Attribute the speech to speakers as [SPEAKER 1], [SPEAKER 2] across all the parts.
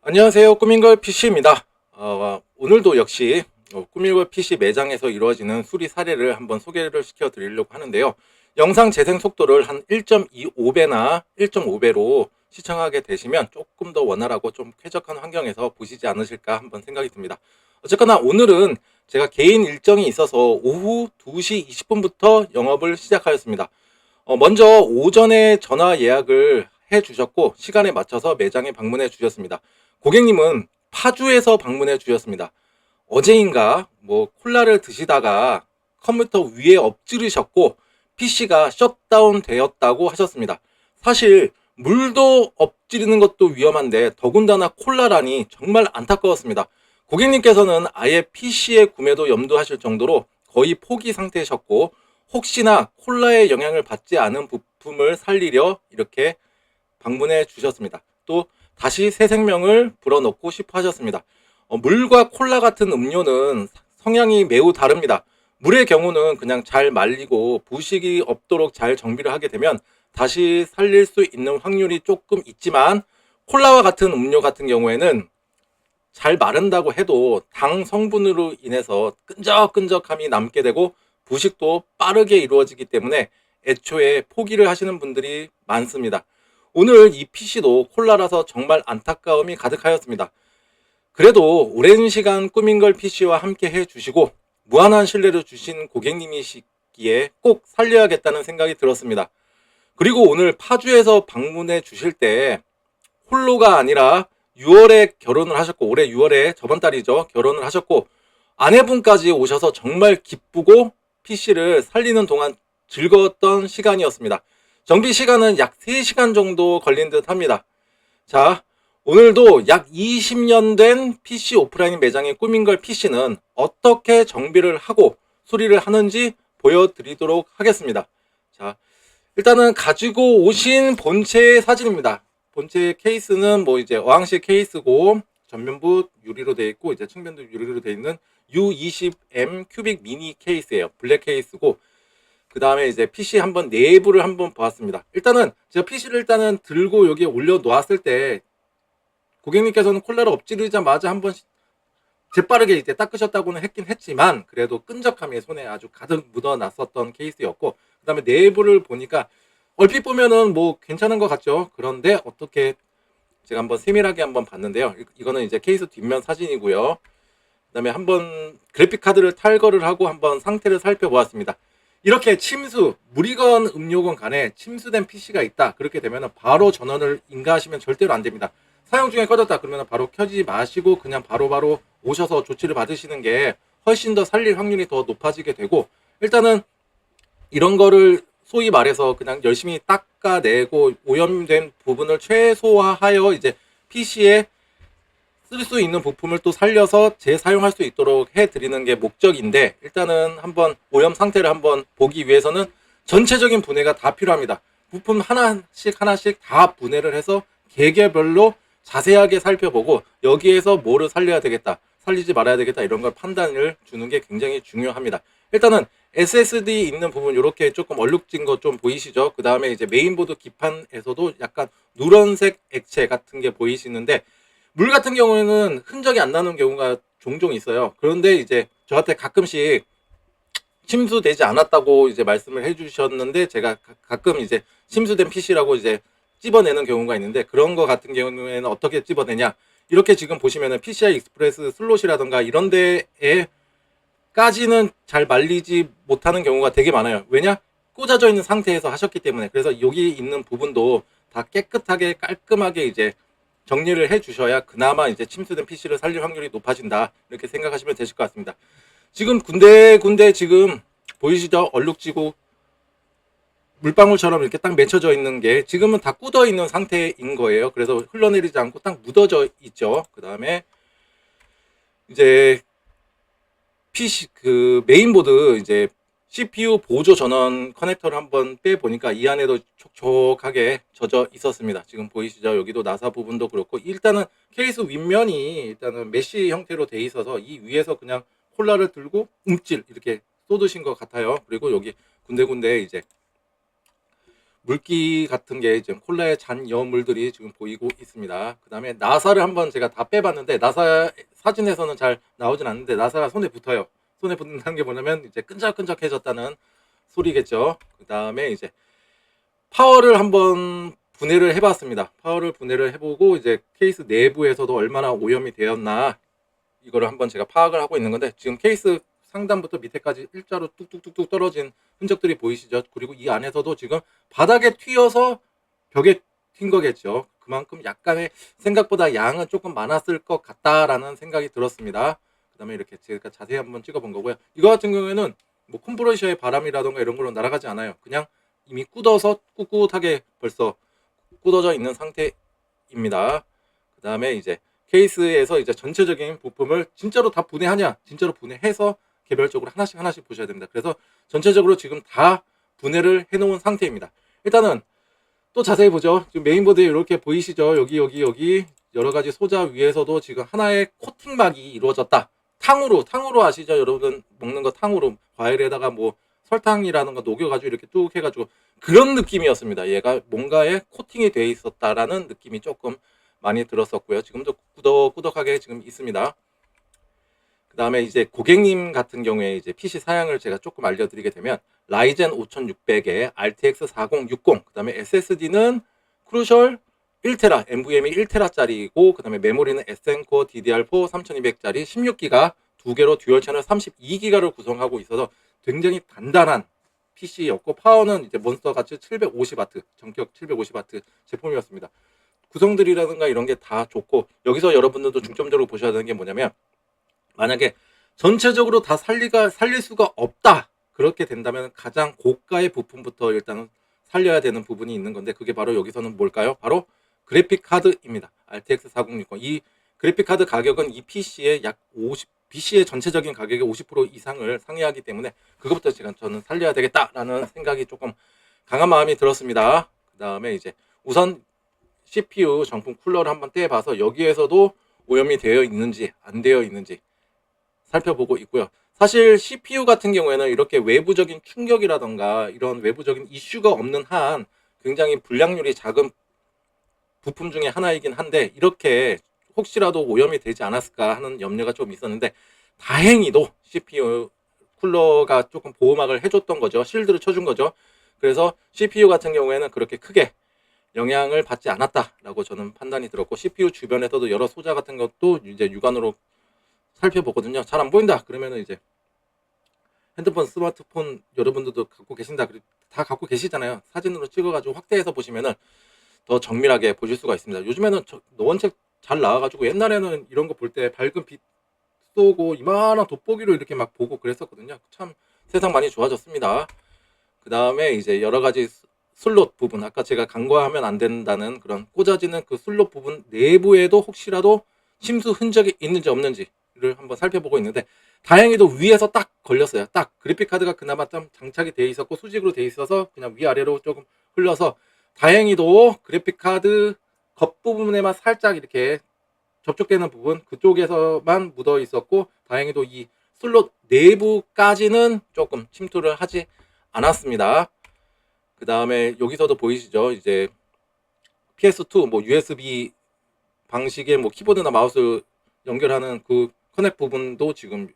[SPEAKER 1] 안녕하세요. 꾸민걸 PC입니다. 오늘도 역시 꾸민걸 PC 매장에서 이루어지는 수리 사례를 한번 소개를 시켜 드리려고 하는데요. 영상 재생 속도를 한 1.25배나 1.5배로 시청하게 되시면 조금 더 원활하고 좀 쾌적한 환경에서 보시지 않으실까 한번 생각이 듭니다. 어쨌거나 오늘은 제가 개인 일정이 있어서 오후 2시 20분부터 영업을 시작하였습니다. 먼저 오전에 전화 예약을 해 주셨고 시간에 맞춰서 매장에 방문해 주셨습니다. 고객님은 파주에서 방문해 주셨습니다. 어제인가 콜라를 드시다가 컴퓨터 위에 엎드리셨고 PC가 셧다운 되었다고 하셨습니다. 사실 물도 엎드리는 것도 위험한데 더군다나 콜라라니 정말 안타까웠습니다. 고객님께서는 아예 PC의 구매도 염두하실 정도로 거의 포기 상태셨고 혹시나 콜라의 영향을 받지 않은 부품을 살리려 이렇게 방문해 주셨습니다. 또 다시 새 생명을 불어넣고 싶어 하셨습니다. 물과 콜라 같은 음료는 성향이 매우 다릅니다. 물의 경우는 그냥 잘 말리고 부식이 없도록 잘 정비를 하게 되면 다시 살릴 수 있는 확률이 조금 있지만 콜라와 같은 음료 같은 경우에는 잘 마른다고 해도 당 성분으로 인해서 끈적끈적함이 남게 되고 부식도 빠르게 이루어지기 때문에 애초에 포기를 하시는 분들이 많습니다. 오늘 이 PC도 콜라라서 정말 안타까움이 가득하였습니다. 그래도 오랜 시간 꾸민걸 PC와 함께 해주시고 무한한 신뢰를 주신 고객님이시기에 꼭 살려야겠다는 생각이 들었습니다. 그리고 오늘 파주에서 방문해 주실 때 홀로가 아니라 6월에 결혼을 하셨고 올해 6월에 저번 달이죠. 결혼을 하셨고 아내분까지 오셔서 정말 기쁘고 PC를 살리는 동안 즐거웠던 시간이었습니다. 정비 시간은 약 3시간 정도 걸린 듯 합니다. 자, 오늘도 약 20년 된 PC 오프라인 매장의 꾸민걸 PC는 어떻게 정비를 하고 수리를 하는지 보여드리도록 하겠습니다. 자, 일단은 가지고 오신 본체의 사진입니다. 본체 케이스는 이제 어항식 케이스고 전면부 유리로 되어 있고 이제 측면도 유리로 되어 있는 U20M 큐빅 미니 케이스예요. 블랙 케이스고 그 다음에 이제 PC 한번 내부를 한번 보았습니다. 일단은 제가 PC를 일단은 들고 여기에 올려 놓았을 때 고객님께서는 콜라를 엎지르자마자 한번 재빠르게 이제 닦으셨다고는 했긴 했지만 그래도 끈적함이 손에 아주 가득 묻어났었던 케이스였고 그 다음에 내부를 보니까 얼핏 보면은 괜찮은 것 같죠. 그런데 어떻게 제가 한번 세밀하게 한번 봤는데요. 이거는 이제 케이스 뒷면 사진이고요. 그 다음에 한번 그래픽 카드를 탈거를 하고 한번 상태를 살펴보았습니다. 이렇게 무리건 음료건 간에 침수된 PC가 있다. 그렇게 되면 바로 전원을 인가하시면 절대로 안 됩니다. 사용 중에 꺼졌다 그러면 바로 켜지 마시고 그냥 바로바로 오셔서 조치를 받으시는 게 훨씬 더 살릴 확률이 더 높아지게 되고 일단은 이런 거를 소위 말해서 그냥 열심히 닦아내고 오염된 부분을 최소화하여 이제 PC에 쓸 수 있는 부품을 또 살려서 재사용할 수 있도록 해드리는 게 목적인데 일단은 한번 오염 상태를 한번 보기 위해서는 전체적인 분해가 다 필요합니다. 부품 하나씩 다 분해를 해서 개개별로 자세하게 살펴보고 여기에서 뭐를 살려야 되겠다 살리지 말아야 되겠다 이런 걸 판단을 주는 게 굉장히 중요합니다. 일단은 SSD 있는 부분 이렇게 조금 얼룩진 거 좀 보이시죠? 그 다음에 이제 메인보드 기판에서도 약간 누런색 액체 같은 게 보이시는데 물 같은 경우에는 흔적이 안 나는 경우가 종종 있어요. 그런데 이제 저한테 가끔씩 침수되지 않았다고 이제 말씀을 해주셨는데 제가 가끔 이제 침수된 PC라고 이제 찝어내는 경우가 있는데 그런 거 같은 경우에는 어떻게 찝어내냐 이렇게 지금 보시면은 PCI 익스프레스 슬롯이라던가 이런 데에까지는 잘 말리지 못하는 경우가 되게 많아요. 왜냐? 꽂아져 있는 상태에서 하셨기 때문에. 그래서 여기 있는 부분도 다 깨끗하게 깔끔하게 이제 정리를 해 주셔야 그나마 이제 침수된 PC를 살릴 확률이 높아진다 이렇게 생각하시면 되실 것 같습니다. 지금 군데군데 지금 보이시죠? 얼룩지고 물방울처럼 이렇게 딱 맺혀져 있는 게 지금은 다 굳어 있는 상태인 거예요. 그래서 흘러내리지 않고 딱 묻어져 있죠. 그 다음에 이제 PC 그 메인보드 이제 CPU 보조 전원 커넥터를 한번 빼 보니까 이 안에도 촉촉하게 젖어 있었습니다. 지금 보이시죠? 여기도 나사 부분도 그렇고 일단은 케이스 윗면이 일단은 메쉬 형태로 돼 있어서 이 위에서 그냥 콜라를 들고 움찔 이렇게 쏟으신 것 같아요. 그리고 여기 군데군데 이제 물기 같은 게 지금 콜라의 잔여물들이 지금 보이고 있습니다. 그 다음에 나사를 한번 제가 다 빼봤는데 나사 사진에서는 잘 나오진 않는데 나사가 손에 붙어요. 손에 붙는다는 게 뭐냐면 이제 끈적끈적해졌다는 소리겠죠. 그 다음에 이제 파워를 한번 분해를 해봤습니다. 파워를 분해를 해보고 이제 케이스 내부에서도 얼마나 오염이 되었나 이거를 한번 제가 파악을 하고 있는 건데 지금 케이스 상단부터 밑에까지 일자로 뚝뚝뚝뚝 떨어진 흔적들이 보이시죠? 그리고 이 안에서도 지금 바닥에 튀어서 벽에 튄 거겠죠. 그만큼 약간의 생각보다 양은 조금 많았을 것 같다라는 생각이 들었습니다. 그 다음에 이렇게 제가 자세히 한번 찍어본 거고요. 이거 같은 경우에는 뭐 컴프레셔의 바람이라던가 이런 걸로 날아가지 않아요. 그냥 이미 굳어서 꿋꿋하게 벌써 굳어져 있는 상태입니다. 그 다음에 이제 케이스에서 이제 전체적인 부품을 진짜로 다 분해하냐, 진짜로 분해해서 개별적으로 하나씩 하나씩 보셔야 됩니다. 그래서 전체적으로 지금 다 분해를 해놓은 상태입니다. 일단은 또 자세히 보죠. 지금 메인보드에 이렇게 보이시죠? 여기 여러 가지 소자 위에서도 지금 하나의 코팅막이 이루어졌다. 탕으로 아시죠? 여러분 먹는 거 탕으로 과일에다가 뭐 설탕이라는 거 녹여가지고 이렇게 뚝 해가지고 그런 느낌이었습니다. 얘가 뭔가에 코팅이 돼 있었다라는 느낌이 조금 많이 들었었고요. 지금도 꾸덕꾸덕하게 지금 있습니다. 그 다음에 이제 고객님 같은 경우에 이제 PC 사양을 제가 조금 알려드리게 되면 라이젠 5600에 RTX 4060, 그 다음에 SSD는 크루셜 1테라, NVMe 1테라짜리고 그 다음에 메모리는 SN코어 DDR4 3200짜리 16기가 두 개로 듀얼 채널 32기가를 구성하고 있어서 굉장히 단단한 PC였고 파워는 이제 몬스터 같이 750W, 전격 750W 제품이었습니다. 구성들이라든가 이런 게 다 좋고 여기서 여러분들도 중점적으로 보셔야 되는 게 뭐냐면 만약에 전체적으로 다 살릴 수가 없다 그렇게 된다면 가장 고가의 부품부터 일단 살려야 되는 부분이 있는 건데 그게 바로 여기서는 뭘까요? 바로 그래픽 카드입니다. RTX 4060. 이 그래픽 카드 가격은 이 PC의 PC의 전체적인 가격의 50% 이상을 상회하기 때문에 그것부터 저는 살려야 되겠다라는 생각이 조금 강한 마음이 들었습니다. 그 다음에 이제 우선 CPU 정품 쿨러를 한번 떼봐서 여기에서도 오염이 되어 있는지 안 되어 있는지 살펴보고 있고요. 사실 CPU 같은 경우에는 이렇게 외부적인 충격이라던가 이런 외부적인 이슈가 없는 한 굉장히 불량률이 작은 부품 중에 하나이긴 한데 이렇게 혹시라도 오염이 되지 않았을까 하는 염려가 좀 있었는데 다행히도 CPU 쿨러가 조금 보호막을 해줬던 거죠. 실드를 쳐준 거죠. 그래서 CPU 같은 경우에는 그렇게 크게 영향을 받지 않았다라고 저는 판단이 들었고 CPU 주변에서도 여러 소자 같은 것도 이제 육안으로 살펴보거든요. 잘 안 보인다 그러면은 이제 핸드폰, 스마트폰 여러분들도 갖고 계신다. 다 갖고 계시잖아요. 사진으로 찍어가지고 확대해서 보시면은 더 정밀하게 보실 수가 있습니다. 요즘에는 원체 잘 나와가지고 옛날에는 이런 거 볼 때 밝은 빛 쏘고 이만한 돋보기로 이렇게 막 보고 그랬었거든요. 참 세상 많이 좋아졌습니다. 그 다음에 이제 여러 가지 슬롯 부분, 아까 제가 간과하면 안 된다는 그런 꽂아지는 그 슬롯 부분 내부에도 혹시라도 침수 흔적이 있는지 없는지를 한번 살펴보고 있는데 다행히도 위에서 딱 걸렸어요. 딱 그래픽 카드가 그나마 좀 장착이 돼 있었고 수직으로 돼 있어서 그냥 위아래로 조금 흘러서 다행히도 그래픽 카드 겉부분에만 살짝 이렇게 접촉되는 부분 그쪽에서만 묻어 있었고 다행히도 이 슬롯 내부까지는 조금 침투를 하지 않았습니다. 그 다음에 여기서도 보이시죠? 이제 PS2 뭐 USB 방식의 뭐 키보드나 마우스 연결하는 그 커넥 부분도 지금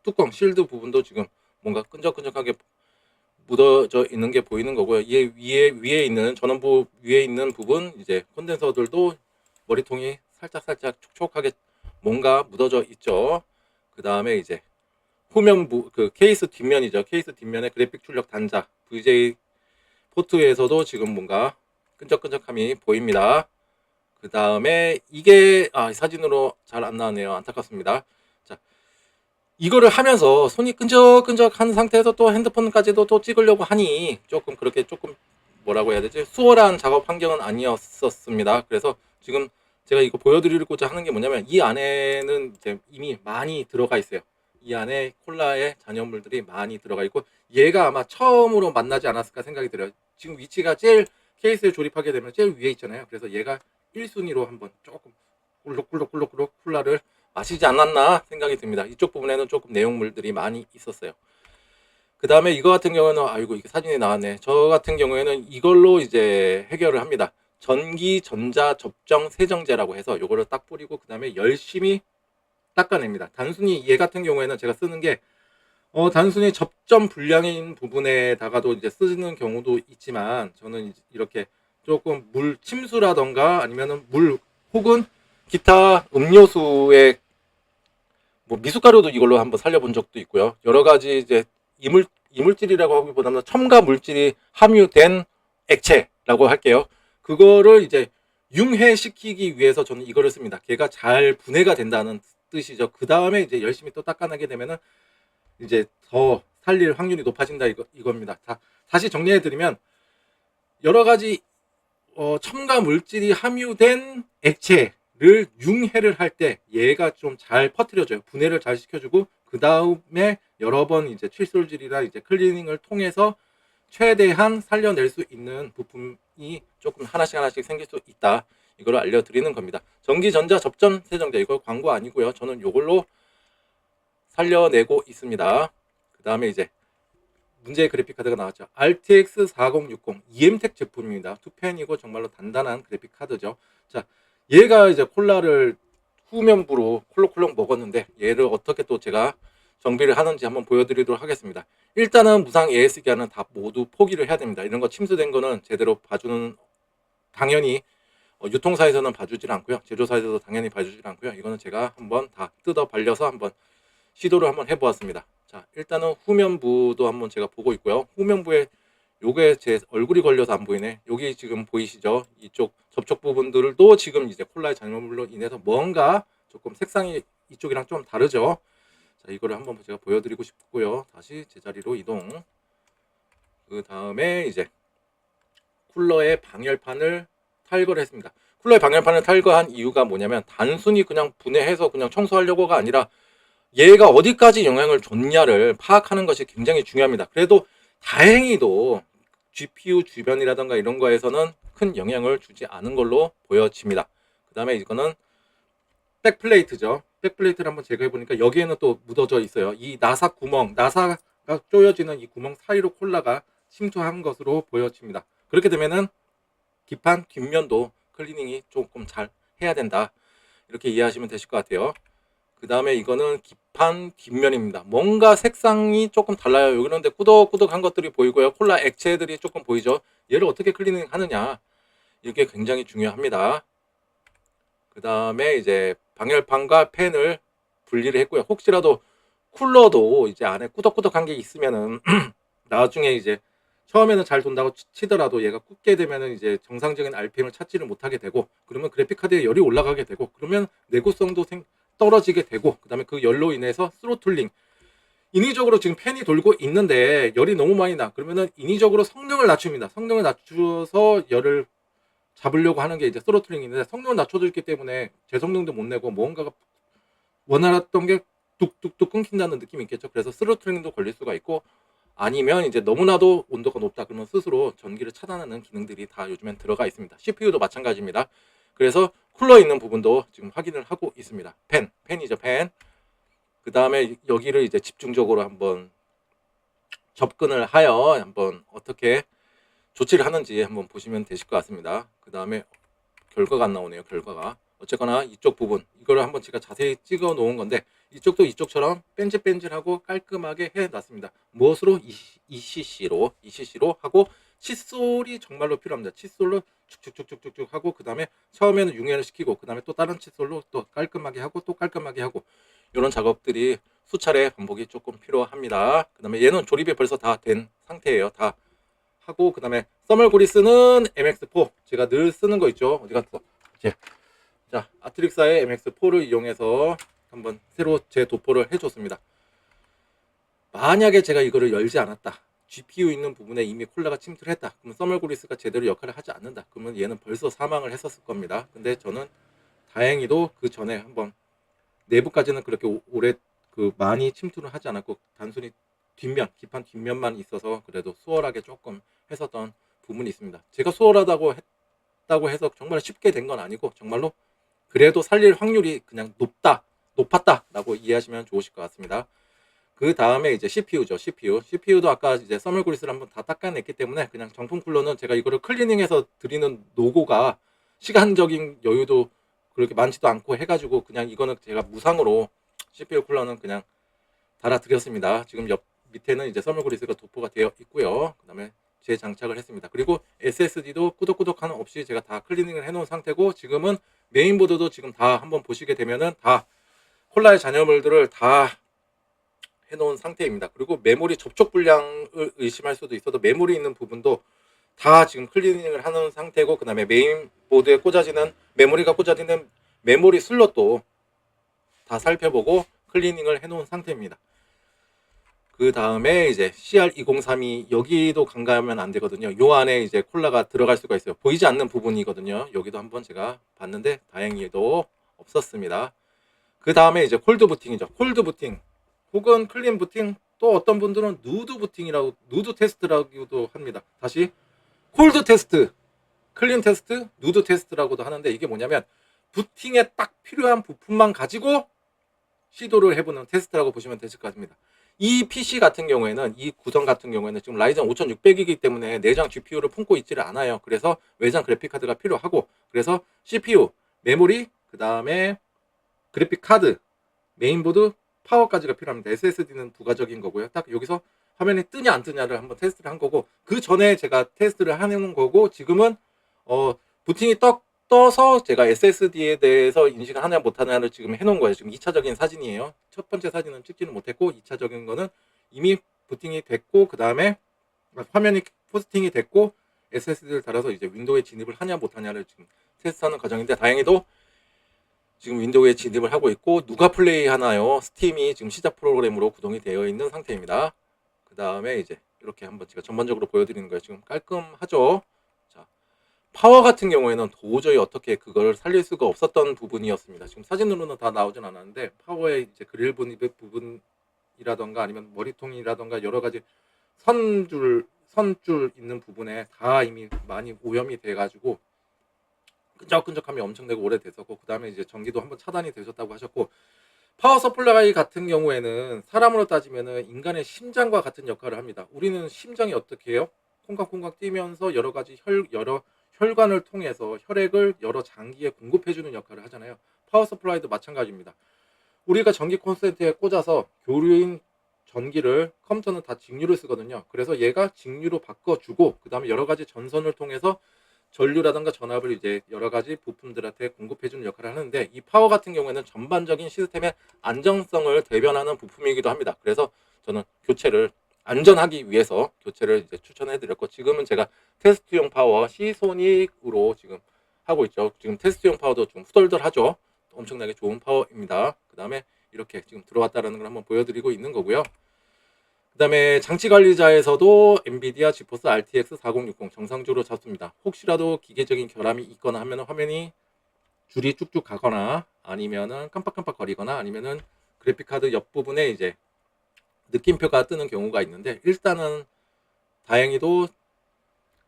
[SPEAKER 1] 뚜껑 실드 부분도 지금 뭔가 끈적끈적하게 묻어져 있는 게 보이는 거고요. 얘 위에 있는 전원부 위에 있는 부분 이제 콘덴서들도 머리통이 살짝 촉촉하게 뭔가 묻어져 있죠. 그 다음에 이제 후면부 그 케이스 뒷면이죠. 케이스 뒷면에 그래픽 출력 단자 VJ 포트에서도 지금 뭔가 끈적끈적함이 보입니다. 그 다음에 이게 사진으로 잘 안 나오네요. 안타깝습니다. 자, 이거를 하면서 손이 끈적끈적한 상태에서 또 핸드폰까지도 또 찍으려고 하니 조금 그렇게 조금 뭐라고 해야 되지? 수월한 작업 환경은 아니었었습니다. 그래서 지금 제가 이거 보여드리고자 하는 게 뭐냐면 이 안에는 이제 이미 많이 들어가 있어요. 이 안에 콜라의 잔여물들이 많이 들어가 있고 얘가 아마 처음으로 만나지 않았을까 생각이 들어요. 지금 위치가 제일 케이스에 조립하게 되면 제일 위에 있잖아요. 그래서 얘가 1순위로 한번 조금 꿀럭꿀럭꿀럭꿀럭 콜라를 마시지 않았나 생각이 듭니다. 이쪽 부분에는 조금 내용물들이 많이 있었어요. 그 다음에 이거 같은 경우는 아이고 이게 사진이 나왔네. 저 같은 경우에는 이걸로 이제 해결을 합니다. 전기 전자 접정 세정제라고 해서 요거를 딱 뿌리고 그 다음에 열심히 닦아냅니다. 단순히 얘 같은 경우에는 제가 쓰는 게 단순히 접점 불량인 부분에다가도 이제 쓰는 경우도 있지만 저는 이렇게 조금 물 침수라던가 아니면은 물 혹은 기타 음료수에 뭐 미숫가루도 이걸로 한번 살려본 적도 있고요. 여러 가지 이제 이물질이라고 하기보다는 첨가 물질이 함유된 액체라고 할게요. 그거를 이제 융해시키기 위해서 저는 이거를 씁니다. 걔가 잘 분해가 된다는 뜻이죠. 그 다음에 이제 열심히 또 닦아내게 되면은 이제 더 살릴 확률이 높아진다 이겁니다. 다시 정리해드리면 여러 가지 첨가 물질이 함유된 액체를 융해를 할 때 얘가 좀 잘 퍼뜨려져요. 분해를 잘 시켜주고 그 다음에 여러 번 이제 칫솔질이나 이제 클리닝을 통해서 최대한 살려낼 수 있는 부품이 조금 하나씩 생길 수 있다. 이걸 알려드리는 겁니다. 전기전자 접전 세정제 이거 광고 아니고요. 저는 이걸로 살려내고 있습니다. 그 다음에 이제 문제의 그래픽 카드가 나왔죠. RTX 4060 EM텍 제품입니다. 투펜이고 정말로 단단한 그래픽 카드죠. 자, 얘가 이제 콜라를 후면부로 콜록콜록 먹었는데 얘를 어떻게 또 제가 정비를 하는지 한번 보여드리도록 하겠습니다. 일단은 무상 AS 기한은 다 모두 포기를 해야 됩니다. 이런 거 침수된 거는 제대로 봐주는 당연히 유통사에서는 봐주질 않고요. 제조사에서도 당연히 봐주질 않고요. 이거는 제가 한번 다 뜯어 발려서 한번 시도를 한번 해보았습니다. 자, 일단은 후면부도 한번 제가 보고 있고요. 후면부에 요게 제 얼굴이 걸려서 안 보이네. 여기 지금 보이시죠? 이쪽 접촉 부분들도 지금 이제 콜라의 잔여물로 인해서 뭔가 조금 색상이 이쪽이랑 좀 다르죠. 자, 이거를 한번 제가 보여드리고 싶고요. 다시 제자리로 이동. 그 다음에 이제 쿨러의 방열판을 탈거를 했습니다. 쿨러의 방열판을 탈거한 이유가 뭐냐면 단순히 그냥 분해해서 그냥 청소하려고가 아니라 얘가 어디까지 영향을 줬냐를 파악하는 것이 굉장히 중요합니다. 그래도 다행히도 GPU 주변이라던가 이런 거에서는 큰 영향을 주지 않은 걸로 보여집니다. 그 다음에 이거는 백플레이트죠. 백플레이트를 한번 제거해 보니까 여기에는 또 묻어져 있어요. 이 나사 구멍, 나사가 쪼여지는 이 구멍 사이로 콜라가 침투한 것으로 보여집니다. 그렇게 되면은 기판 뒷면도 클리닝이 조금 잘 해야 된다. 이렇게 이해하시면 되실 것 같아요. 그 다음에 이거는 기판 뒷면입니다. 뭔가 색상이 조금 달라요. 여기는 꾸덕꾸덕한 것들이 보이고요. 콜라 액체들이 조금 보이죠. 얘를 어떻게 클리닝 하느냐, 이게 굉장히 중요합니다. 그 다음에 이제 방열판과 팬을 분리를 했고요. 혹시라도 쿨러도 이제 안에 꾸덕꾸덕한 게 있으면은 나중에 이제 처음에는 잘 돈다고 치더라도 얘가 굳게 되면은 이제 정상적인 RPM을 찾지를 못하게 되고, 그러면 그래픽카드에 열이 올라가게 되고, 그러면 내구성도 떨어지게 되고, 그 다음에 그 열로 인해서 스로틀링, 인위적으로 지금 팬이 돌고 있는데 열이 너무 많이 나. 그러면은 인위적으로 성능을 낮춥니다. 성능을 낮춰서 열을 잡으려고 하는 게 이제 스로틀링인데, 성능을 낮춰줬기 때문에 제 성능도 못 내고 뭔가가 원활했던 게 뚝뚝뚝 끊긴다는 느낌이 있겠죠. 그래서 스로틀링도 걸릴 수가 있고, 아니면 이제 너무나도 온도가 높다 그러면 스스로 전기를 차단하는 기능들이 다 요즘엔 들어가 있습니다. CPU도 마찬가지입니다. 그래서 쿨러 있는 부분도 지금 확인을 하고 있습니다. 팬이죠, 팬. 그 다음에 여기를 이제 집중적으로 한번 접근을 하여 한번 어떻게 조치를 하는지 한번 보시면 되실 것 같습니다. 그 다음에 결과가 안 나오네요. 결과가. 어쨌거나 이쪽 부분 이거를 한번 제가 자세히 찍어 놓은 건데, 이쪽도 이쪽처럼 뺀질뺀질하고 깔끔하게 해놨습니다. 무엇으로? ECC로 하고, 칫솔이 정말로 필요합니다. 칫솔로 축축축축축 하고, 그 다음에 처음에는 융해를 시키고, 그 다음에 또 다른 칫솔로 또 깔끔하게 하고, 또 깔끔하게 하고, 이런 작업들이 수차례 반복이 조금 필요합니다. 그 다음에 얘는 조립이 벌써 다 된 상태예요. 다 하고, 그 다음에 써멀고리스는 MX4 제가 늘 쓰는 거 있죠. 어디 갔어? 자, 아트릭사의 MX4를 이용해서 한번 새로 재도포를 해줬습니다. 만약에 제가 이거를 열지 않았다, GPU 있는 부분에 이미 콜라가 침투를 했다, 그러면 써멀고리스가 제대로 역할을 하지 않는다, 그러면 얘는 벌써 사망을 했었을 겁니다. 근데 저는 다행히도 그 전에 한번 내부까지는 그렇게 오래 많이 침투를 하지 않았고, 단순히 뒷면, 기판 뒷면만 있어서 그래도 수월하게 조금 했었던 부분이 있습니다. 제가 수월하다고 했다고 해서 정말 쉽게 된 건 아니고, 정말로 그래도 살릴 확률이 그냥 높았다라고 이해하시면 좋으실 것 같습니다. 그 다음에 이제 CPU죠. CPU도 아까 이제 써멀 그리스를 한번 다 닦아냈기 때문에 그냥 정품 쿨러는 제가 이거를 클리닝해서 드리는 노고가 시간적인 여유도 그렇게 많지도 않고 해가지고 그냥 이거는 제가 무상으로 CPU 쿨러는 그냥 달아드렸습니다. 지금 옆 밑에는 이제 써멀 그리스가 도포가 되어 있고요. 그 다음에 재장착을 했습니다. 그리고 SSD도 꾸덕꾸덕함 없이 제가 다 클리닝을 해놓은 상태고 지금은 메인보드도 지금 다 한번 보시게 되면은 다 콜라의 잔여물들을 다 해놓은 상태입니다. 그리고 메모리 접촉 불량을 의심할 수도 있어도 메모리 있는 부분도 다 지금 클리닝을 하는 상태고 그 다음에 메인보드에 꽂아지는 메모리가 꽂아지는 메모리 슬롯도 다 살펴보고 클리닝을 해놓은 상태입니다. 그 다음에 이제 CR2032 여기도 간과하면 안 되거든요. 요 안에 이제 콜라가 들어갈 수가 있어요. 보이지 않는 부분이거든요. 여기도 한번 제가 봤는데 다행히도 없었습니다. 그 다음에 이제 콜드 부팅이죠. 콜드 부팅 혹은 클린 부팅, 또 어떤 분들은 누드 부팅이라고, 누드 테스트라고도 합니다. 다시 콜드 테스트, 클린 테스트, 누드 테스트라고도 하는데 이게 뭐냐면 부팅에 딱 필요한 부품만 가지고 시도를 해보는 테스트라고 보시면 되실 것 같습니다. 이 PC 같은 경우에는, 이 구성 같은 경우에는 지금 라이젠 5600이기 때문에 내장 GPU를 품고 있지를 않아요. 그래서 외장 그래픽카드가 필요하고, 그래서 CPU, 메모리, 그 다음에 그래픽 카드, 메인보드, 파워까지가 필요합니다. SSD는 부가적인 거고요. 딱 여기서 화면이 뜨냐 안 뜨냐를 한번 테스트를 한 거고, 그 전에 제가 테스트를 하는 거고, 지금은 부팅이 떠서 제가 SSD에 대해서 인식을 하냐 못하냐를 지금 해놓은 거예요. 지금 2차적인 사진이에요. 첫 번째 사진은 찍지는 못했고 2차적인 거는 이미 부팅이 됐고 그 다음에 화면이 포스팅이 됐고 SSD를 달아서 이제 윈도우에 진입을 하냐 못하냐를 지금 테스트하는 과정인데, 다행히도 지금 윈도우에 진입을 하고 있고 누가 플레이 하나요? 스팀이 지금 시작 프로그램으로 구동이 되어 있는 상태입니다. 그 다음에 이제 이렇게 한번 제가 전반적으로 보여드리는 거예요. 지금 깔끔하죠? 자, 파워 같은 경우에는 도저히 어떻게 그걸 살릴 수가 없었던 부분이었습니다. 지금 사진으로는 다 나오진 않았는데 파워의 이제 그릴 부분이라던가 아니면 머리통이라던가 여러 가지 선줄 있는 부분에 다 이미 많이 오염이 돼가지고 끈적끈적함이 엄청나게 오래됐었고, 그 다음에 이제 전기도 한번 차단이 되셨다고 하셨고, 파워 서플라이 같은 경우에는 사람으로 따지면은 인간의 심장과 같은 역할을 합니다. 우리는 심장이 어떻게 해요? 콩깍콩깍 뛰면서 여러 가지 여러 혈관을 통해서 혈액을 여러 장기에 공급해주는 역할을 하잖아요. 파워 서플라이도 마찬가지입니다. 우리가 전기 콘센트에 꽂아서 교류인 전기를, 컴퓨터는 다 직류를 쓰거든요. 그래서 얘가 직류로 바꿔주고 그 다음에 여러 가지 전선을 통해서 전류라든가 전압을 이제 여러 가지 부품들한테 공급해주는 역할을 하는데, 이 파워 같은 경우에는 전반적인 시스템의 안정성을 대변하는 부품이기도 합니다. 그래서 저는 교체를 안전하기 위해서 교체를 이제 추천해드렸고, 지금은 제가 테스트용 파워 시소닉으로 지금 하고 있죠. 지금 테스트용 파워도 좀 후덜덜하죠. 엄청나게 좋은 파워입니다. 그 다음에 이렇게 지금 들어왔다라는 걸 한번 보여드리고 있는 거고요. 그 다음에 장치 관리자에서도 엔비디아 지포스 RTX 4060 정상적으로 잡습니다. 혹시라도 기계적인 결함이 있거나 하면 화면이 줄이 쭉쭉 가거나 아니면은 깜빡깜빡 거리거나 아니면은 그래픽카드 옆부분에 이제 느낌표가 뜨는 경우가 있는데, 일단은 다행히도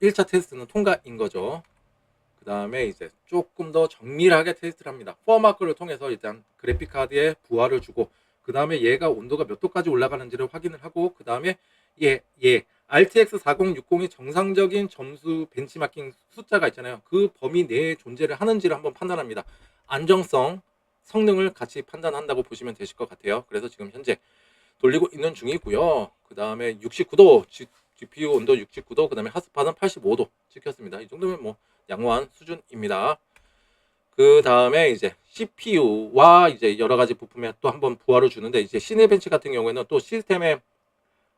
[SPEAKER 1] 1차 테스트는 통과인 거죠. 그 다음에 이제 조금 더 정밀하게 테스트를 합니다. 포마크를 통해서 일단 그래픽카드에 부하를 주고 그 다음에 얘가 온도가 몇 도까지 올라가는지를 확인을 하고 그 다음에 RTX 4060이 정상적인 점수 벤치마킹 숫자가 있잖아요. 그 범위 내에 존재를 하는지를 한번 판단합니다. 안정성, 성능을 같이 판단한다고 보시면 되실 것 같아요. 그래서 지금 현재 돌리고 있는 중이고요. 그 다음에 69도, GPU 온도 69도, 그 다음에 핫스팟은 85도 찍혔습니다. 이 정도면 뭐 양호한 수준입니다. 그 다음에 이제 CPU와 이제 여러 가지 부품에 또 한번 부하를 주는데, 이제 시네벤치 같은 경우에는 또 시스템의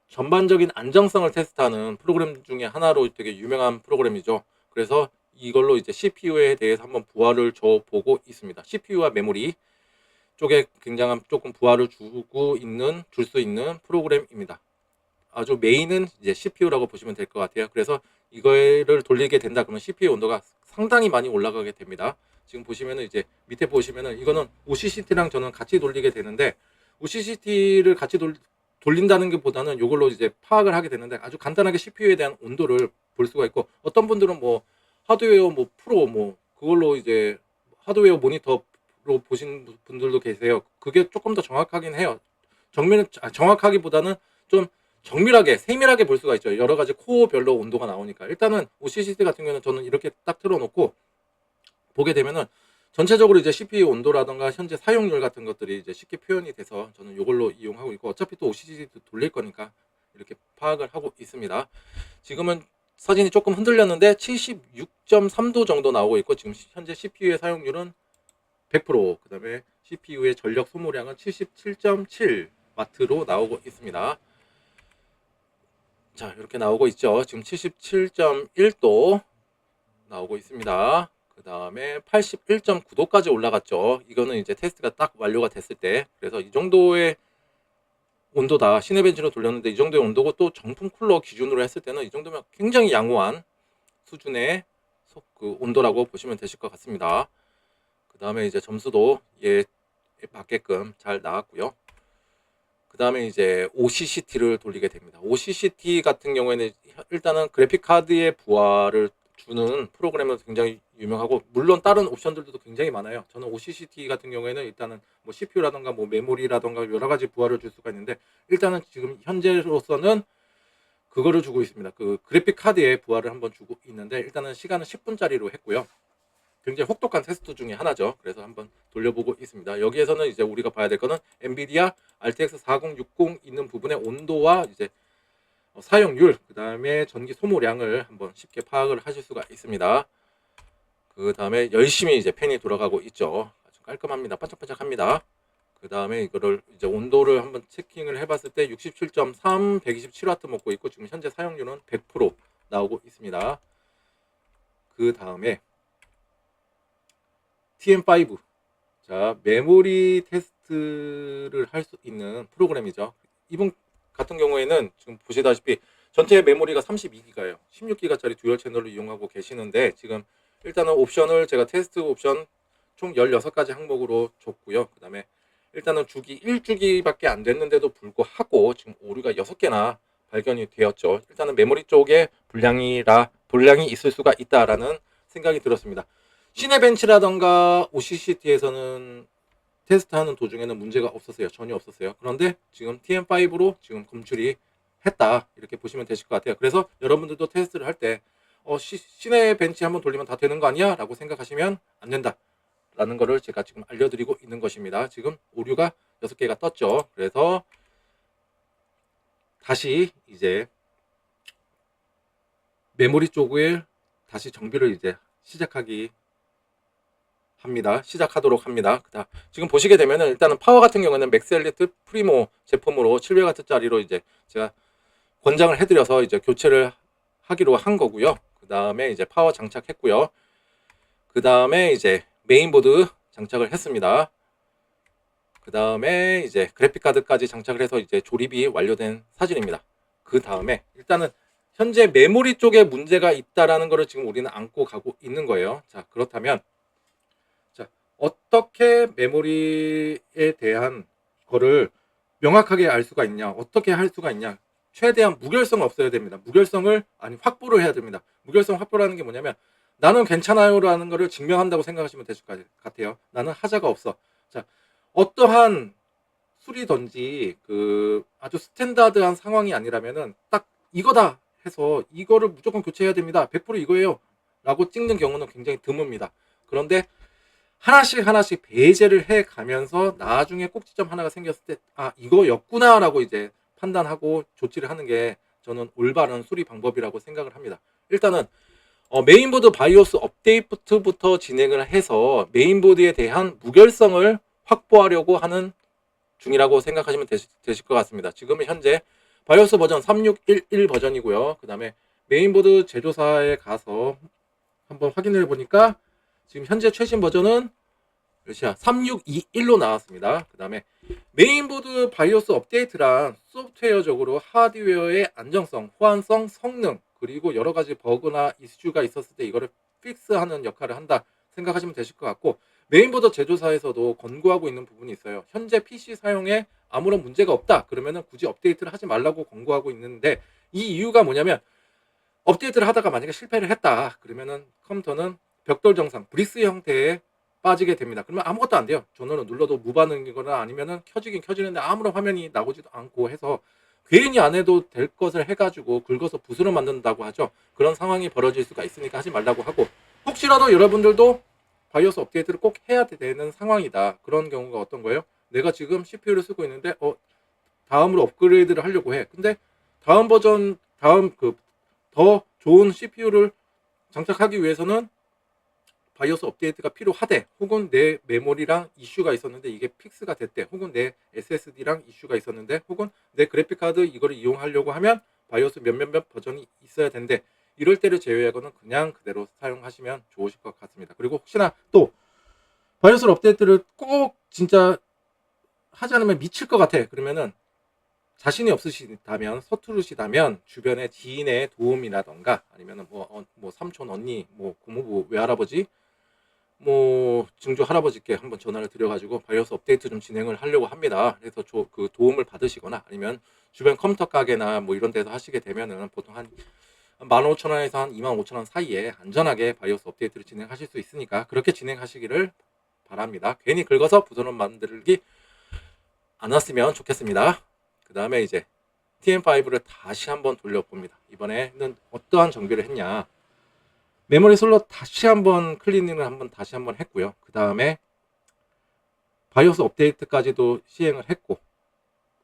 [SPEAKER 1] 전반적인 안정성을 테스트하는 프로그램 중에 하나로 되게 유명한 프로그램이죠. 그래서 이걸로 이제 CPU에 대해서 한번 부하를 줘 보고 있습니다. CPU와 메모리 쪽에 굉장한 조금 부하를 줄 수 있는 프로그램입니다. 아주 메인은 이제 CPU라고 보시면 될 것 같아요. 그래서 이거를 돌리게 된다 그러면 CPU 온도가 상당히 많이 올라가게 됩니다. 지금 보시면은 이제 밑에 보시면은 이거는 OCCT랑 저는 같이 돌리게 되는데, OCCT를 같이 돌린다는 게 보다는 이걸로 이제 파악을 하게 되는데, 아주 간단하게 CPU에 대한 온도를 볼 수가 있고, 어떤 분들은 뭐 하드웨어 뭐 프로 뭐 그걸로 이제 하드웨어 모니터로 보신 분들도 계세요. 그게 조금 더 정확하긴 해요. 정확하기보다는 좀 정밀하게 세밀하게 볼 수가 있죠. 여러 가지 코어별로 온도가 나오니까. 일단은 OCCT 같은 경우는 저는 이렇게 딱 틀어놓고 보게 되면은 전체적으로 이제 CPU 온도라던가 현재 사용률 같은 것들이 이제 쉽게 표현이 돼서 저는 이걸로 이용하고 있고, 어차피 또 OCCT도 돌릴 거니까 이렇게 파악을 하고 있습니다. 지금은 사진이 조금 흔들렸는데 76.3도 정도 나오고 있고, 지금 현재 CPU의 사용률은 100%, 그 다음에 CPU의 전력 소모량은 77.7W로 나오고 있습니다. 자, 이렇게 나오고 있죠. 지금 77.1도 나오고 있습니다. 그 다음에 81.9도까지 올라갔죠. 이거는 이제 테스트가 딱 완료가 됐을 때, 그래서 이 정도의 온도다. 시내벤치로 돌렸는데 이 정도의 온도고, 또 정품 쿨러 기준으로 했을 때는 이 정도면 굉장히 양호한 수준의 그 온도라고 보시면 되실 것 같습니다. 그 다음에 이제 점수도 얘에 맞게끔 잘 나왔고요. 그 다음에 이제 OCCT를 돌리게 됩니다. OCCT 같은 경우에는 일단은 그래픽 카드의 부하를 주는 프로그램으로 굉장히 유명하고, 물론 다른 옵션들도 굉장히 많아요. 저는 OCCT 같은 경우에는 일단은 뭐 CPU라던가 뭐 메모리라던가 여러 가지 부하를 줄 수가 있는데, 일단은 지금 현재로서는 그거를 주고 있습니다. 그 그래픽 카드의 부하를 한번 주고 있는데, 일단은 시간은 10분짜리로 했고요. 굉장히 혹독한 테스트 중에 하나죠. 그래서 한번 돌려보고 있습니다. 여기에서는 이제 우리가 봐야 될 거는 엔비디아 RTX 4060 있는 부분의 온도와 이제 사용률, 그 다음에 전기 소모량을 한번 쉽게 파악을 하실 수가 있습니다. 그 다음에 열심히 이제 팬이 돌아가고 있죠. 아주 깔끔합니다. 반짝반짝합니다. 그 다음에 이거를 이제 온도를 한번 체킹을 해봤을 때 67.3, 127W 먹고 있고, 지금 현재 사용률은 100% 나오고 있습니다. 그 다음에 TM5, 자, 메모리 테스트를 할 수 있는 프로그램이죠. 이분 같은 경우에는 지금 보시다시피 전체 메모리가 32기가예요. 16기가짜리 듀얼 채널을 이용하고 계시는데, 지금 일단은 옵션을 제가 테스트 옵션 총 16가지 항목으로 줬고요. 그 다음에 일단은 주기 1주기밖에 안 됐는데도 불구하고 지금 오류가 6개나 발견이 되었죠. 일단은 메모리 쪽에 불량이 있을 수가 있다라는 생각이 들었습니다. 시네벤치라던가 OCCT에서는 테스트하는 도중에는 문제가 없었어요. 전혀 없었어요. 그런데 지금 TM5로 지금 검출이 했다, 이렇게 보시면 되실 것 같아요. 그래서 여러분들도 테스트를 할 때 시네벤치 한번 돌리면 다 되는 거 아니야? 라고 생각하시면 안 된다 라는 거를 제가 지금 알려드리고 있는 것입니다. 지금 오류가 6개가 떴죠. 그래서 다시 이제 메모리 쪽을 다시 정비를 이제 시작하도록 합니다. 지금 보시게 되면은 일단은 파워 같은 경우는 맥스엘리트 프리모 제품으로 700W짜리로 이제 제가 권장을 해드려서 이제 교체를 하기로 한 거고요. 그 다음에 이제 파워 장착했고요. 그 다음에 이제 메인보드 장착을 했습니다. 그 다음에 이제 그래픽카드까지 장착을 해서 이제 조립이 완료된 사진입니다. 그 다음에 일단은 현재 메모리 쪽에 문제가 있다라는 것을 지금 우리는 안고 가고 있는 거예요. 자, 그렇다면 자, 어떻게 메모리에 대한 거를 명확하게 알 수가 있냐, 어떻게 할 수가 있냐, 최대한 무결성을 없애야 됩니다. 확보를 해야 됩니다. 무결성 확보라는 게 뭐냐면, 나는 괜찮아요 라는 거를 증명한다고 생각하시면 되실 것 같아요. 나는 하자가 없어. 자, 어떠한 술이든지 아주 스탠다드한 상황이 아니라면은 딱 이거다 해서 이거를 무조건 교체해야 됩니다, 100% 이거예요 라고 찍는 경우는 굉장히 드뭅니다. 그런데 하나씩 배제를 해 가면서 나중에 꼭지점 하나가 생겼을 때 이거였구나 라고 이제 판단하고 조치를 하는 게 저는 올바른 수리 방법이라고 생각을 합니다. 일단은 메인보드 바이오스 업데이트부터 진행을 해서 메인보드에 대한 무결성을 확보하려고 하는 중이라고 생각하시면 되실 것 같습니다. 지금 현재 바이오스 버전 3611 버전이고요. 그 다음에 메인보드 제조사에 가서 한번 확인을 해보니까 지금 현재 최신 버전은 몇이야? 3621로 나왔습니다. 그 다음에 메인보드 바이오스 업데이트란 소프트웨어적으로 하드웨어의 안정성, 호환성, 성능, 그리고 여러 가지 버그나 이슈가 있었을 때 이거를 픽스하는 역할을 한다 생각하시면 되실 것 같고, 메인보드 제조사에서도 권고하고 있는 부분이 있어요. 현재 PC 사용에 아무런 문제가 없다 그러면은 굳이 업데이트를 하지 말라고 권고하고 있는데, 이 이유가 뭐냐면, 업데이트를 하다가 만약에 실패를 했다 그러면은 컴퓨터는 벽돌 정상, 브릭스 형태의 빠지게 됩니다. 그러면 아무것도 안 돼요. 전원을 눌러도 무반응이거나 아니면은 켜지긴 켜지는데 아무런 화면이 나오지도 않고 해서 괜히 안 해도 될 것을 해가지고 긁어서 붓으로 만든다고 하죠. 그런 상황이 벌어질 수가 있으니까 하지 말라고 하고, 혹시라도 여러분들도 바이오스 업데이트를 꼭 해야 되는 상황이다. 그런 경우가 어떤 거예요? 내가 지금 CPU를 쓰고 있는데 다음으로 업그레이드를 하려고 해. 근데 다음 버전, 다음 더 좋은 CPU를 장착하기 위해서는 바이오스 업데이트가 필요하대. 혹은 내 메모리랑 이슈가 있었는데 이게 픽스가 됐대. 혹은 내 SSD랑 이슈가 있었는데, 혹은 내 그래픽카드 이거를 이용하려고 하면 바이오스 몇몇몇 버전이 있어야 된대. 이럴 때를 제외하고는 그냥 그대로 사용하시면 좋으실 것 같습니다. 그리고 혹시나 또 바이오스 업데이트를 꼭 진짜 하지 않으면 미칠 것 같아. 그러면은 자신이 없으시다면, 서투르시다면 주변의 지인의 도움이라던가 아니면은 뭐 삼촌, 언니, 뭐 고모부, 외할아버지, 뭐 증조 할아버지께 한번 전화를 드려가지고 바이오스 업데이트 좀 진행을 하려고 합니다. 그래서 그 도움을 받으시거나 아니면 주변 컴퓨터 가게나 뭐 이런 데서 하시게 되면은 보통 한 15,000원에서 한 25,000원 사이에 안전하게 바이오스 업데이트를 진행하실 수 있으니까 그렇게 진행하시기를 바랍니다. 괜히 긁어서 부서론 만들기 안 왔으면 좋겠습니다. 그 다음에 이제 TM5를 다시 한번 돌려봅니다. 이번에는 어떠한 정비를 했냐, 메모리 슬롯 다시 한번 클리닝을 다시 한번 했고요. 그 다음에 바이오스 업데이트까지도 시행을 했고,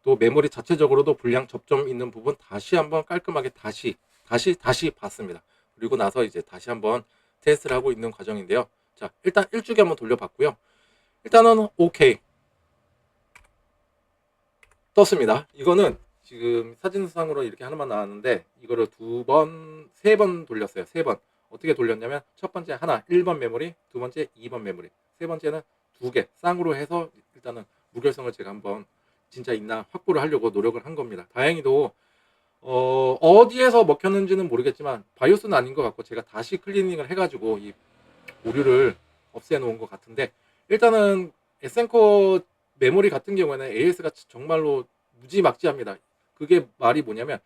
[SPEAKER 1] 또 메모리 자체적으로도 불량 접점 있는 부분 다시 한번 깔끔하게 다시 봤습니다. 그리고 나서 이제 다시 한번 테스트를 하고 있는 과정인데요. 자, 일단 일주기 한번 돌려봤고요. 일단은 오케이 떴습니다. 이거는 지금 사진상으로 이렇게 하나만 나왔는데 이거를 세 번 돌렸어요. 세 번. 어떻게 돌렸냐면 첫 번째 하나 1번 메모리, 두 번째 2번 메모리, 세 번째는 두 개 쌍으로 해서 일단은 무결성을 제가 한번 진짜 있나 확보를 하려고 노력을 한 겁니다. 다행히도 어디에서 먹혔는지는 모르겠지만 바이오스는 아닌 것 같고 제가 다시 클리닝을 해가지고 이 오류를 없애 놓은 것 같은데, 일단은 에센코 메모리 같은 경우에는 AS가 정말로 무지막지합니다. 그게 말이 뭐냐면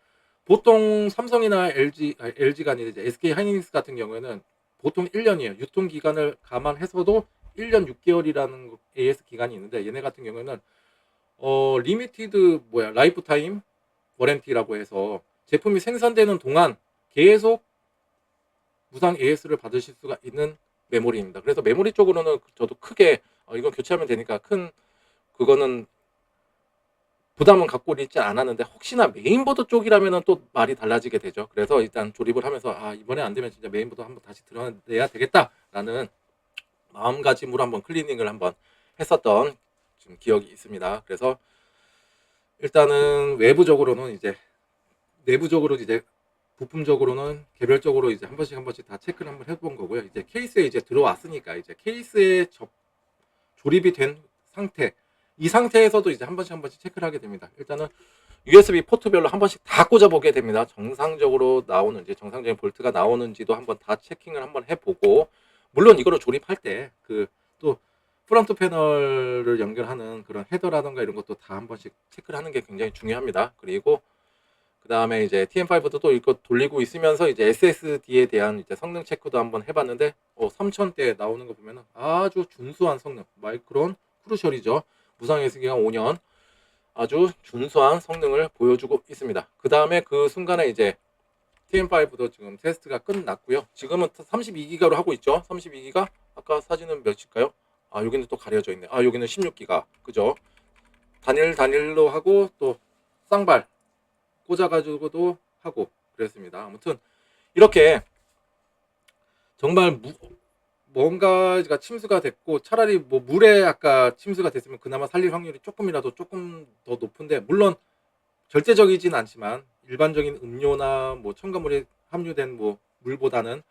[SPEAKER 1] 보통 삼성이나 LG가 아니라 이제 SK 하이닉스 같은 경우에는 보통 1년이에요. 유통기간을 감안해서도 1년 6개월이라는 AS 기간이 있는데, 얘네 같은 경우에는 리미티드 라이프 타임 워런티라고 해서 제품이 생산되는 동안 계속 무상 AS를 받으실 수가 있는 메모리입니다. 그래서 메모리 쪽으로는 저도 크게 이거 교체하면 되니까 큰 그거는 부담은 갖고 있지 않았는데, 혹시나 메인보드 쪽이라면 또 말이 달라지게 되죠. 그래서 일단 조립을 하면서 이번에 안 되면 진짜 메인보드 한번 다시 드러내야 되겠다라는 마음가짐으로 한번 클리닝을 한번 했었던 좀 기억이 있습니다. 그래서 일단은 외부적으로는 이제, 내부적으로 이제 부품적으로는 개별적으로 이제 한 번씩 다 체크를 한번 해본 거고요. 이제 케이스에 이제 들어왔으니까 이제 케이스에 조립이 된 상태, 이 상태에서도 이제 한 번씩 체크를 하게 됩니다. 일단은 USB 포트별로 한 번씩 다 꽂아보게 됩니다. 정상적으로 나오는지, 정상적인 볼트가 나오는지도 한번 다 체킹을 한번 해보고, 물론 이거를 조립할 때 또 프론트 패널을 연결하는 그런 헤더라던가 이런 것도 다 한 번씩 체크를 하는 게 굉장히 중요합니다. 그리고 그 다음에 이제 TM5도 또 이거 돌리고 있으면서 이제 SSD에 대한 이제 성능 체크도 한번 해봤는데 3000대 나오는 거 보면은 아주 준수한 성능, 마이크론 크루셜이죠. 무상 SSD가 5년, 아주 준수한 성능을 보여주고 있습니다. 그 다음에 그 순간에 이제 TM5도 지금 테스트가 끝났고요. 지금은 32기가로 하고 있죠. 32기가, 아까 사진은 몇일까요? 여기는 또 가려져 있네. 여기는 16기가, 그죠? 단일로 하고 또 쌍발 꽂아가지고도 하고 그랬습니다. 아무튼 이렇게 정말 뭔가가 침수가 됐고, 차라리 뭐 물에 아까 침수가 됐으면 그나마 살릴 확률이 조금 더 높은데, 물론 절대적이진 않지만 일반적인 음료나 뭐 첨가물이 함유된 뭐 물보다는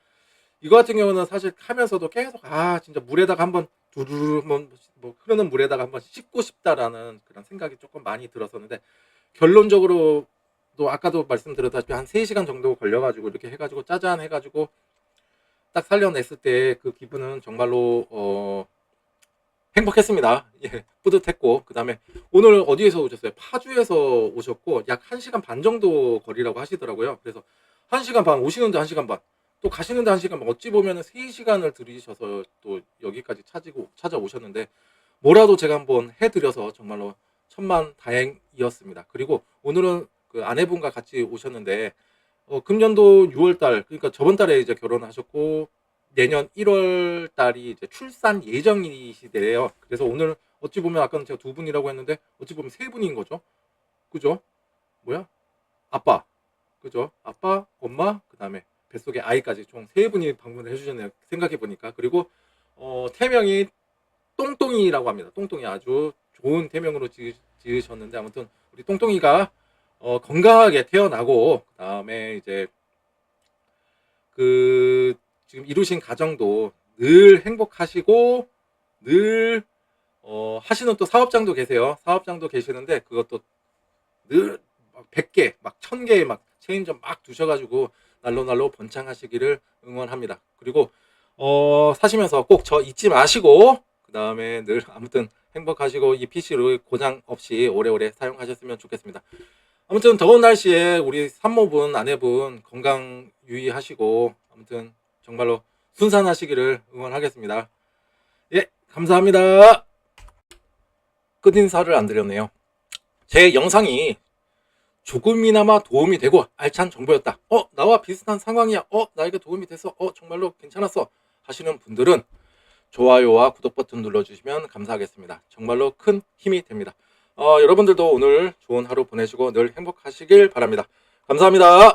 [SPEAKER 1] 이거 같은 경우는 사실 하면서도 계속 진짜 물에다가 한번 두루루 뭐 흐르는 물에다가 한번 씻고 싶다라는 그런 생각이 조금 많이 들었었는데, 결론적으로 또 아까도 말씀드렸다시피 한 3시간 정도 걸려가지고 이렇게 해가지고 짜잔 해가지고 딱 살려냈을 때 그 기분은 정말로 행복했습니다. 예, 뿌듯했고, 그 다음에 오늘 어디에서 오셨어요? 파주에서 오셨고 약 1시간 반 정도 거리라고 하시더라고요. 그래서 1시간 반 오시는데 1시간 반, 또 가시는데 1시간, 어찌 보면 3시간을 들이셔서 또 여기까지 찾아오셨는데 뭐라도 제가 한번 해드려서 정말로 천만 다행이었습니다. 그리고 오늘은 그 아내분과 같이 오셨는데 금년도 6월달, 그러니까 저번 달에 이제 결혼하셨고 내년 1월 달이 이제 출산 예정이시대요. 그래서 오늘 어찌 보면 아까는 제가 2분이라고 했는데 어찌 보면 3분인 거죠. 그죠? 뭐야? 아빠, 그죠? 아빠, 엄마, 그 다음에 뱃속에 아이까지 총 3분이 방문을 해주셨네요. 생각해 보니까. 그리고 태명이 똥똥이라고 합니다. 똥똥이 아주 좋은 태명으로 지으셨는데 아무튼 우리 똥똥이가 건강하게 태어나고 그 다음에 이제 그 지금 이루신 가정도 늘 행복하시고 늘 하시는 또 사업장도 계세요. 사업장도 계시는데 그것도 늘 100개, 막 1000개 막 체인점 막 두셔가지고 날로 번창하시기를 응원합니다. 그리고 사시면서 꼭 저 잊지 마시고 그 다음에 늘 아무튼 행복하시고 이 PC를 고장 없이 오래오래 사용하셨으면 좋겠습니다. 아무튼 더운 날씨에 우리 산모분, 아내분 건강 유의하시고 아무튼 정말로 순산하시기를 응원하겠습니다. 예, 감사합니다. 끝인사를 안 드렸네요. 제 영상이 조금이나마 도움이 되고 알찬 정보였다. 나와 비슷한 상황이야. 나에게 도움이 됐어. 정말로 괜찮았어. 하시는 분들은 좋아요와 구독 버튼 눌러주시면 감사하겠습니다. 정말로 큰 힘이 됩니다. 여러분들도 오늘 좋은 하루 보내시고 늘 행복하시길 바랍니다. 감사합니다.